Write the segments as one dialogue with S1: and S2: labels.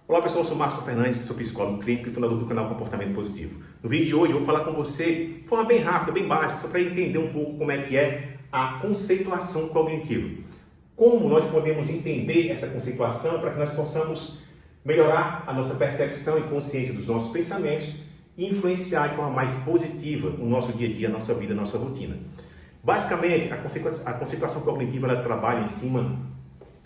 S1: Olá pessoal, eu sou Marcos Fernandes, sou psicólogo clínico e fundador do canal Comportamento Positivo. No vídeo de hoje eu vou falar com você de forma bem rápida, bem básica, só para entender um pouco como é que é a conceituação cognitiva. Como nós podemos entender essa conceituação para que nós possamos melhorar a nossa percepção e consciência dos nossos pensamentos e influenciar de forma mais positiva o nosso dia a dia, a nossa vida, a nossa rotina. Basicamente, a conceituação cognitiva ela trabalha em cima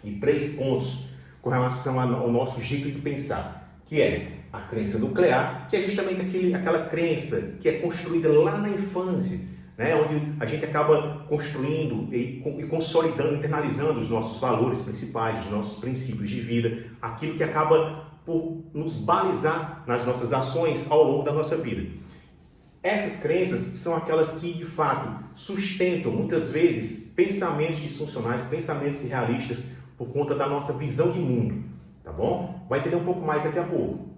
S1: de 3 pontos com relação ao nosso jeito de pensar, que é a crença nuclear, que é justamente aquela crença que é construída lá na infância, né, onde a gente acaba construindo e consolidando, internalizando os nossos valores principais, os nossos princípios de vida, aquilo que acaba por nos balizar nas nossas ações ao longo da nossa vida. Essas crenças são aquelas que, de fato, sustentam, muitas vezes, pensamentos disfuncionais, pensamentos irrealistas, por conta da nossa visão de mundo, tá bom? Vai entender um pouco mais daqui a pouco.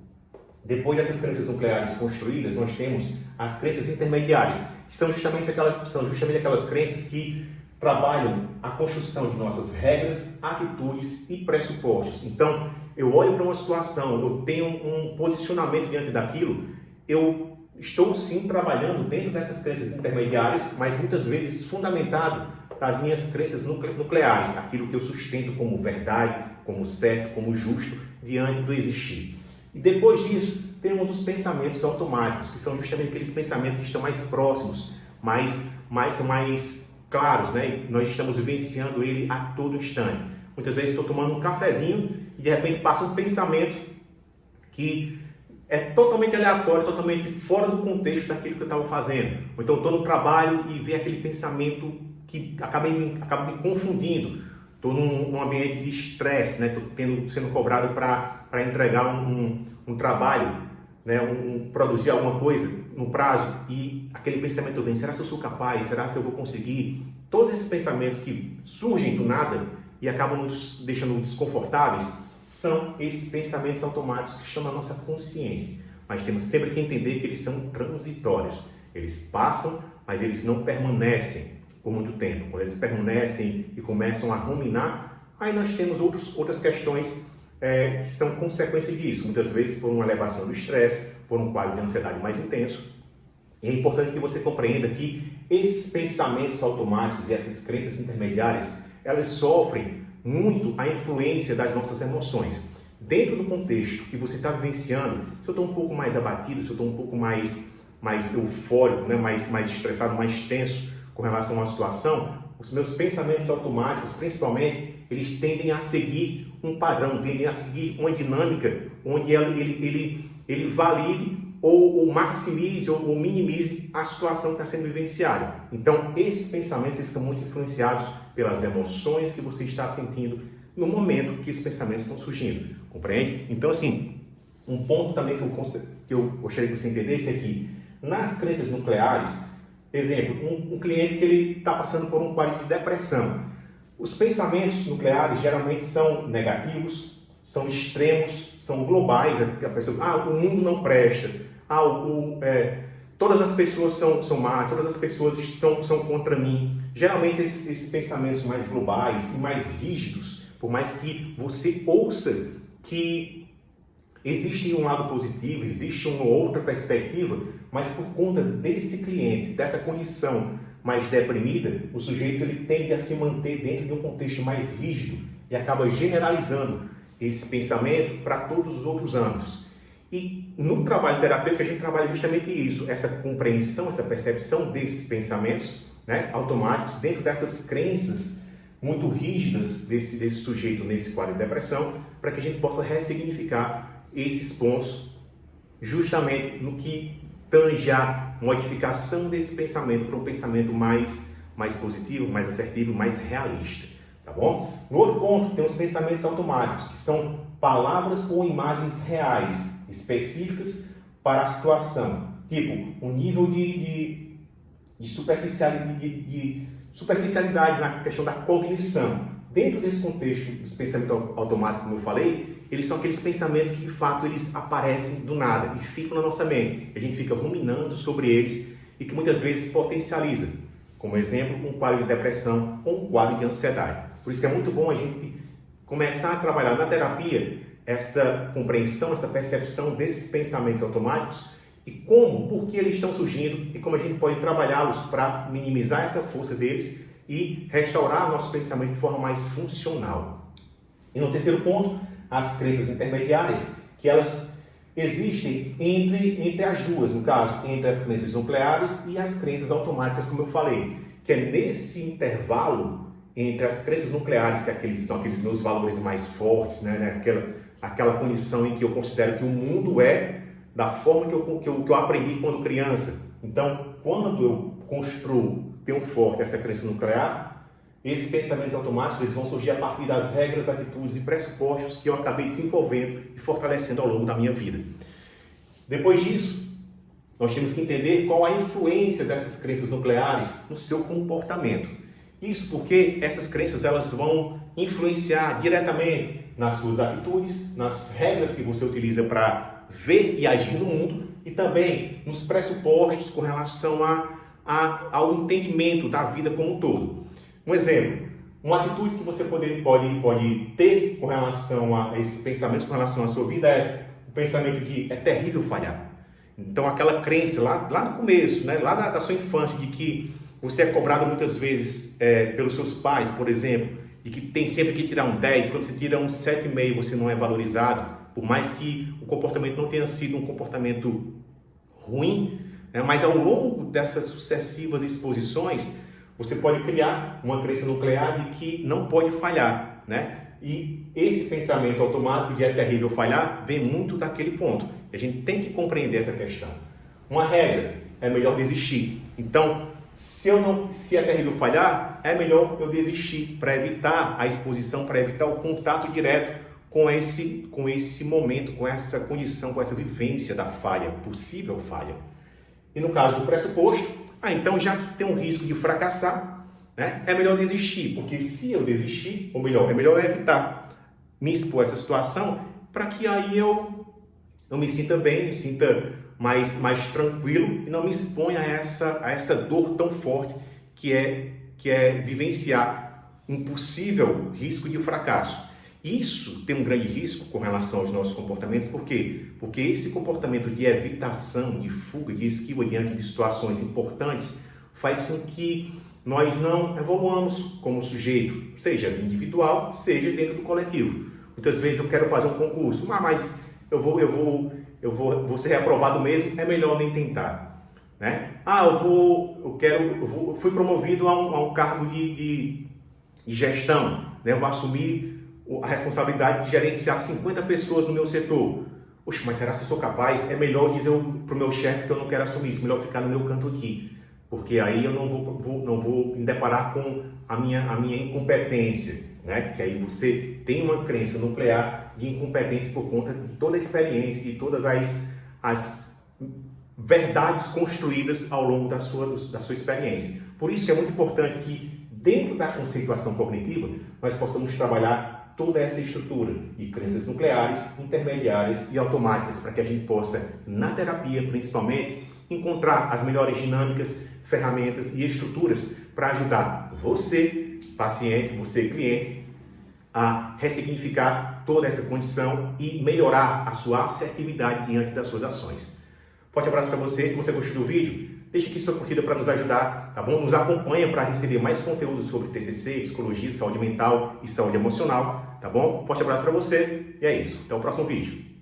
S1: Depois dessas crenças nucleares construídas, nós temos as crenças intermediárias, que são justamente aquelas crenças que trabalham a construção de nossas regras, atitudes e pressupostos. Então, eu olho para uma situação, eu tenho um posicionamento diante daquilo, eu estou sim trabalhando dentro dessas crenças intermediárias, mas muitas vezes fundamentado das minhas crenças nucleares, aquilo que eu sustento como verdade, como certo, como justo, diante do existir. E depois disso, temos os pensamentos automáticos, que são justamente aqueles pensamentos que estão mais próximos, mais claros, né? Nós estamos vivenciando ele a todo instante. Muitas vezes estou tomando um cafezinho e de repente passa um pensamento que é totalmente aleatório, totalmente fora do contexto daquilo que eu estava fazendo. Ou então estou no trabalho e vem aquele pensamento que acaba me confundindo. Estou num ambiente de estresse, né? Estou sendo cobrado para entregar um trabalho, né? Produzir alguma coisa no prazo e aquele pensamento vem, será que eu sou capaz? Será que eu vou conseguir? Todos esses pensamentos que surgem do nada e acabam nos deixando desconfortáveis são esses pensamentos automáticos que estão na nossa consciência. Mas temos sempre que entender que eles são transitórios. Eles passam, mas eles não permanecem por muito tempo. Quando eles permanecem e começam a ruminar, aí nós temos outras questões que são consequência disso. Muitas vezes por uma elevação do estresse, por um quadro de ansiedade mais intenso. E é importante que você compreenda que esses pensamentos automáticos e essas crenças intermediárias, elas sofrem muito a influência das nossas emoções. Dentro do contexto que você está vivenciando, se eu estou um pouco mais abatido, se eu estou um pouco mais eufórico, né? mais estressado, mais tenso com relação à situação, os meus pensamentos automáticos, principalmente, eles tendem a seguir um padrão, tendem a seguir uma dinâmica onde ele valide ou maximize ou minimize a situação que está sendo vivenciada. Então, esses pensamentos eles são muito influenciados pelas emoções que você está sentindo no momento que os pensamentos estão surgindo, compreende? Então, assim, um ponto também que eu gostaria que você entendesse é que nas crenças nucleares, exemplo, um cliente que ele está passando por um quadro de depressão, os pensamentos nucleares geralmente são negativos, são extremos, são globais, a pessoa, o mundo não presta, todas as pessoas são más, todas as pessoas são contra mim. Geralmente esses pensamentos mais globais e mais rígidos, por mais que você ouça que existe um lado positivo, existe uma outra perspectiva, mas por conta desse cliente, dessa condição mais deprimida, o sujeito ele tende a se manter dentro de um contexto mais rígido e acaba generalizando esse pensamento para todos os outros âmbitos. E no trabalho terapêutico a gente trabalha justamente isso, essa compreensão, essa percepção desses pensamentos, né, automáticos, dentro dessas crenças muito rígidas desse sujeito nesse quadro de depressão, para que a gente possa ressignificar esses pontos justamente no que tange a modificação desse pensamento para um pensamento mais positivo, mais assertivo, mais realista, tá bom? No outro ponto, tem os pensamentos automáticos, que são palavras ou imagens reais, específicas para a situação, tipo um nível de superficialidade na questão da cognição. Dentro desse contexto dos pensamentos automáticos, como eu falei, eles são aqueles pensamentos que de fato eles aparecem do nada e ficam na nossa mente. A gente fica ruminando sobre eles e que muitas vezes potencializa, como exemplo, um quadro de depressão ou um quadro de ansiedade. Por isso que é muito bom a gente começar a trabalhar na terapia essa compreensão, essa percepção desses pensamentos automáticos e como, por que eles estão surgindo e como a gente pode trabalhá-los para minimizar essa força deles e restaurar nosso pensamento de forma mais funcional. E no terceiro ponto, as crenças intermediárias, que elas existem entre as duas, no caso, entre as crenças nucleares e as crenças automáticas, como eu falei, que é nesse intervalo entre as crenças nucleares, que são aqueles meus valores mais fortes, né? Aquela condição em que eu considero que o mundo é da forma que eu aprendi quando criança. Então, quando eu construo, tenho forte essa crença nuclear, esses pensamentos automáticos eles vão surgir a partir das regras, atitudes e pressupostos que eu acabei desenvolvendo e fortalecendo ao longo da minha vida. Depois disso, nós temos que entender qual a influência dessas crenças nucleares no seu comportamento. Isso porque essas crenças elas vão influenciar diretamente nas suas atitudes, nas regras que você utiliza para ver e agir no mundo e também nos pressupostos com relação ao entendimento da vida como um todo. Um exemplo, uma atitude que você pode ter com relação a esses pensamentos, com relação à sua vida é o pensamento de é terrível falhar. Então aquela crença lá no começo, né, lá da sua infância, de que você é cobrado muitas vezes pelos seus pais, por exemplo, de que tem sempre que tirar um 10, quando você tira um 7,5 você não é valorizado, por mais que o comportamento não tenha sido um comportamento ruim, né, mas ao longo dessas sucessivas exposições, você pode criar uma crença nuclear de que não pode falhar, né? E esse pensamento automático de é terrível falhar vem muito daquele ponto. A gente tem que compreender essa questão. Uma regra, é melhor desistir. Então, se é terrível falhar, é melhor eu desistir para evitar a exposição, para evitar o contato direto com esse momento, com essa condição, com essa vivência da falha, possível falha. E no caso do pressuposto, então já que tem um risco de fracassar, né, é melhor desistir, porque se eu desistir, ou melhor, é melhor evitar me expor a essa situação para que aí eu me sinta bem, me sinta mais tranquilo e não me exponha a essa dor tão forte que é vivenciar um possível risco de fracasso. Isso tem um grande risco com relação aos nossos comportamentos, por quê? Porque esse comportamento de evitação, de fuga, de esquiva diante de situações importantes faz com que nós não evoluamos como sujeito, seja individual, seja dentro do coletivo. Muitas vezes eu quero fazer um concurso, mas eu vou ser reprovado mesmo, é melhor nem tentar, né? Eu fui promovido a um cargo de gestão, né? Eu vou assumir a responsabilidade de gerenciar 50 pessoas no meu setor. Oxe, mas será que eu sou capaz? É melhor dizer para o meu chefe que eu não quero assumir isso, melhor ficar no meu canto aqui, porque aí eu não vou me deparar com a minha incompetência, né? Que aí você tem uma crença nuclear de incompetência por conta de toda a experiência, de todas as verdades construídas ao longo da sua experiência. Por isso que é muito importante que dentro da conceituação cognitiva nós possamos trabalhar toda essa estrutura de crenças nucleares, intermediárias e automáticas para que a gente possa, na terapia principalmente, encontrar as melhores dinâmicas, ferramentas e estruturas para ajudar você, paciente, você, cliente, a ressignificar toda essa condição e melhorar a sua assertividade diante das suas ações. Forte abraço para você. Se você gostou do vídeo, deixe aqui sua curtida para nos ajudar, tá bom? Nos acompanha para receber mais conteúdo sobre TCC, psicologia, saúde mental e saúde emocional, tá bom? Forte abraço para você e é isso. Até o próximo vídeo.